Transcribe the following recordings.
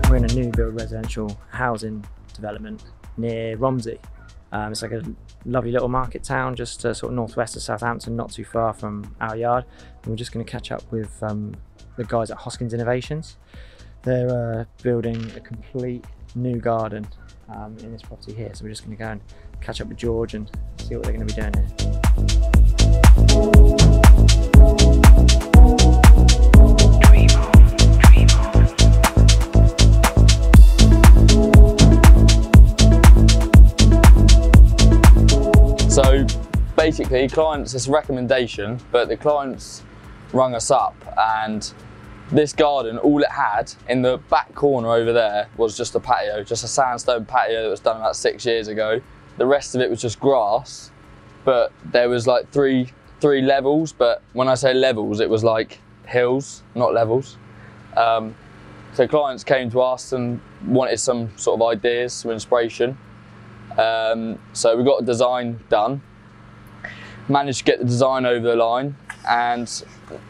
We're in a new build residential housing development near Romsey. It's like a lovely little market town just sort of northwest of Southampton, not too far from our yard. And we're just going to catch up with the guys at Hoskins Innovations. They're building a complete new garden in this property here. So we're just going to go and catch up with George and see what they're going to be doing here. So basically, clients, it's a recommendation, but the clients rung us up, and this garden, all it had in the back corner over there was just a patio, just a sandstone patio that was done about 6 years ago. The rest of it was just grass, but there was like three levels, but when I say levels, it was like hills, not levels. So clients came to us and wanted some sort of ideas, some inspiration. So we got a design done, managed to get the design over the line, and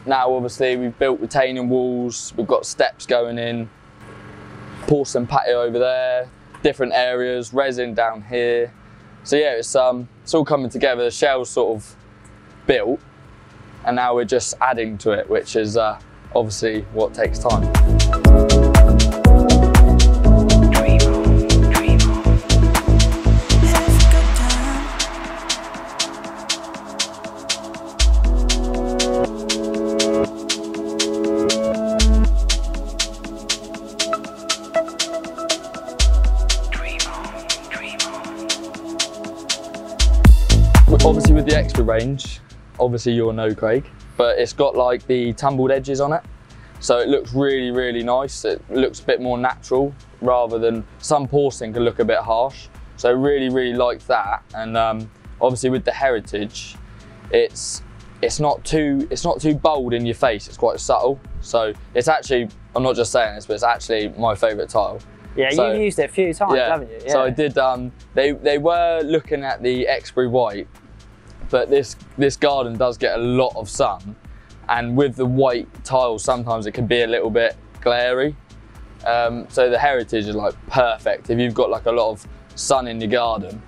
now obviously we've built retaining walls, we've got steps going in, porcelain patio over there, different areas, resin down here. So yeah, it's all coming together. The shell's sort of built, and now we're just adding to it, which is obviously what takes time. Obviously with the Exbury range, obviously you'll know Craig, but it's got like the tumbled edges on it. So it looks really, really nice. It looks a bit more natural rather than some porcelain can look a bit harsh. So I really, really like that. And obviously with the Heritage, it's not too bold in your face. It's quite subtle. So it's actually, I'm not just saying this, but it's actually my favourite tile. Yeah, so, you've used it a few times, haven't you? Yeah. So I did, they were looking at the Exbury white, but this garden does get a lot of sun, and with the white tiles sometimes it can be a little bit glary. So the Heritage is like perfect if you've got like a lot of sun in your garden.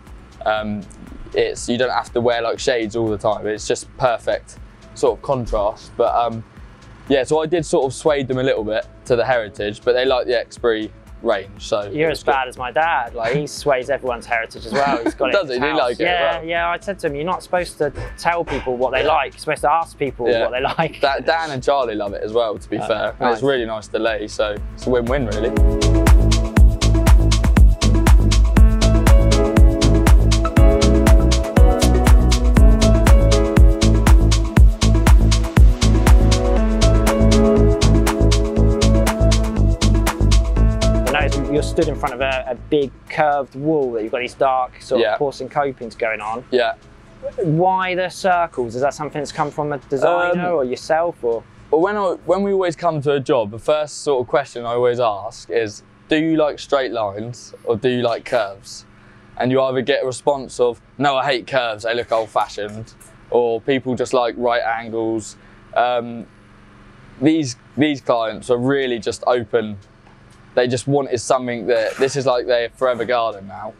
You don't have to wear like shades all the time. It's just perfect sort of contrast. But yeah, so I did sort of sway them a little bit to the Heritage, but they like the Exbury range. So you're as bad as my dad. Like, he sways everyone's Heritage as well. He's got it. Does he? Do you like it? Yeah, well? yeah. I said to him, you're not supposed to tell people what they like. You're supposed to ask people what they like. Dan and Charlie love it as well, to be fair. And it's really nice to lay, so it's a win-win really. You're stood in front of a big curved wall that you've got these dark sort of porcelain copings going on. Yeah. Why the circles? Is that something that's come from a designer or yourself? Or? Well, when we always come to a job, the first sort of question I always ask is, do you like straight lines or do you like curves? And you either get a response of, no, I hate curves, they look old-fashioned, or people just like right angles. These clients are really just open. They just wanted something that, this is like their forever garden now.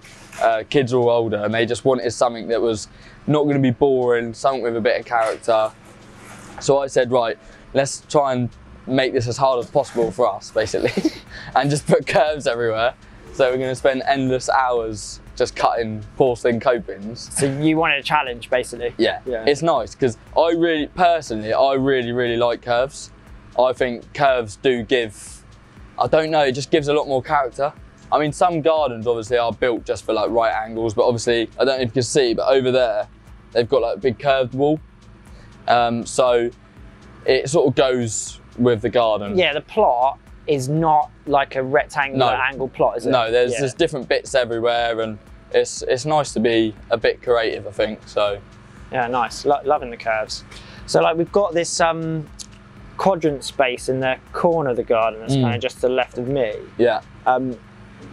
Kids are all older and they just wanted something that was not going to be boring, something with a bit of character. So I said, right, let's try and make this as hard as possible for us, basically, and just put curves everywhere. So we're going to spend endless hours just cutting porcelain copings. So you wanted a challenge, basically? Yeah. It's nice because personally, I really like curves. I think curves do give, I don't know, it just gives a lot more character. I mean, some gardens obviously are built just for like right angles, but obviously, I don't know if you can see, but over there, they've got like a big curved wall. So it sort of goes with the garden. Yeah, the plot is not like a rectangular angle plot, is it? No, there's different bits everywhere, and it's nice to be a bit creative, I think, so. Yeah, nice, loving the curves. So like we've got this quadrant space in the corner of the garden that's kind of just to the left of me. Yeah.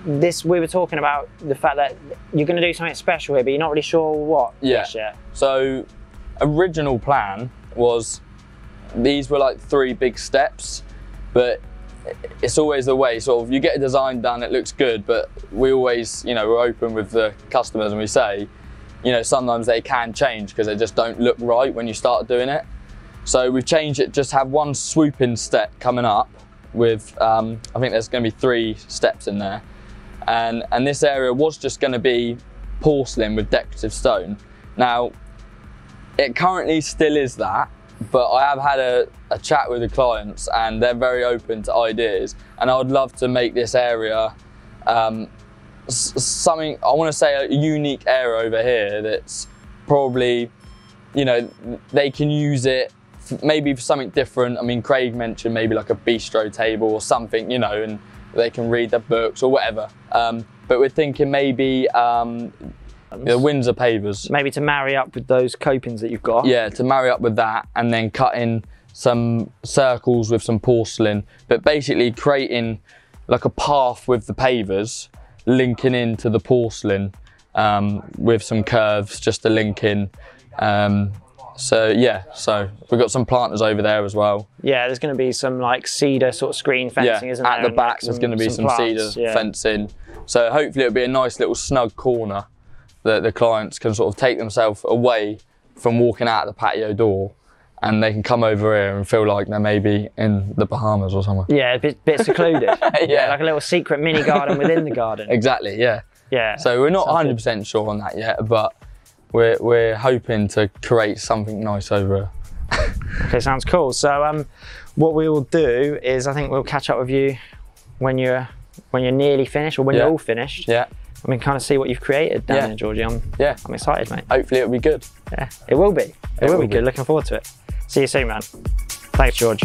We were talking about the fact that you're going to do something special here, but you're not really sure what just yet. So original plan was, these were like 3 big steps, but it's always the way, sort of, you get a design done, it looks good, but we always, you know, we're open with the customers and we say, you know, sometimes they can change because they just don't look right when you start doing it. So we've changed it, just have one swooping step coming up with, I think there's going to be 3 steps in there. And this area was just going to be porcelain with decorative stone. Now, it currently still is that, but I have had a chat with the clients and they're very open to ideas. And I would love to make this area something, I want to say a unique area over here that's probably, you know, they can use it maybe for something different. I mean, Craig mentioned maybe like a bistro table or something, you know, and they can read their books or whatever. But we're thinking maybe the Windsor pavers. Maybe to marry up with those copings that you've got. Yeah, to marry up with that and then cut in some circles with some porcelain, but basically creating like a path with the pavers, linking into the porcelain with some curves just to link in. So yeah, so we've got some planters over there as well. Yeah, there's going to be some like cedar sort of screen fencing, isn't there? At the back there's going to be some cedar fencing. So hopefully it'll be a nice little snug corner that the clients can sort of take themselves away from walking out the patio door, and they can come over here and feel like they're maybe in the Bahamas or somewhere. Yeah, a bit secluded. Yeah, like a little secret mini garden within the garden. Exactly, yeah. Yeah. So we're not 100% sure on that yet, but we're hoping to create something nice over here. Okay, sounds cool. So what we will do is, I think we'll catch up with you when you're nearly finished, or when you're all finished. Yeah. I mean, kind of see what you've created down there, Georgie. I'm excited, mate. Hopefully it'll be good. Yeah, it will be. It will be good. Looking forward to it. See you soon, man. Thanks, George.